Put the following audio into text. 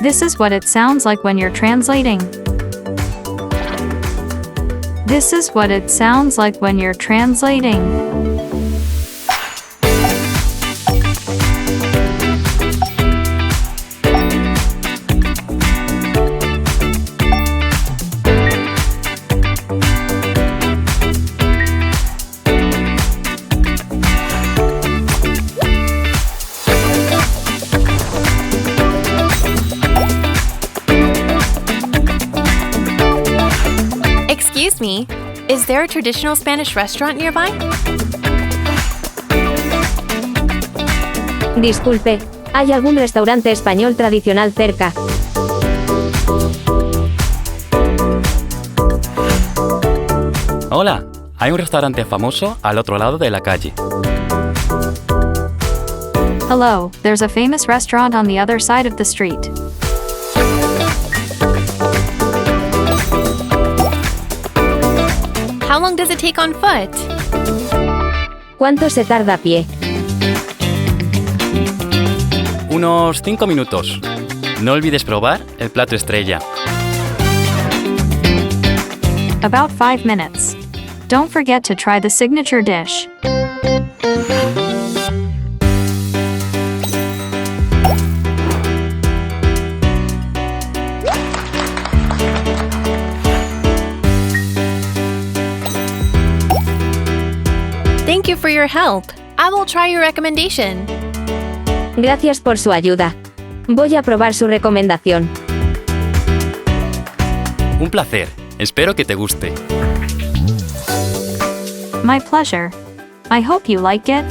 This is what it sounds like when you're translating. This is what it sounds like when you're translating. Excuse me, is there a traditional Spanish restaurant nearby? Disculpe, ¿hay algún restaurante español tradicional cerca? Hola, hay un restaurante famoso al otro lado de la calle. Hello, there's a famous restaurant on the other side of the street. How long does it take on foot? ¿Cuánto se tarda a pie? Unos 5 minutos. No olvides probar el plato estrella. About 5 minutes. Don't forget to try the signature dish. Thank you for your help. I will try your recommendation. Gracias por su ayuda. Voy a probar su recomendación. Un placer. Espero que te guste. My pleasure. I hope you like it.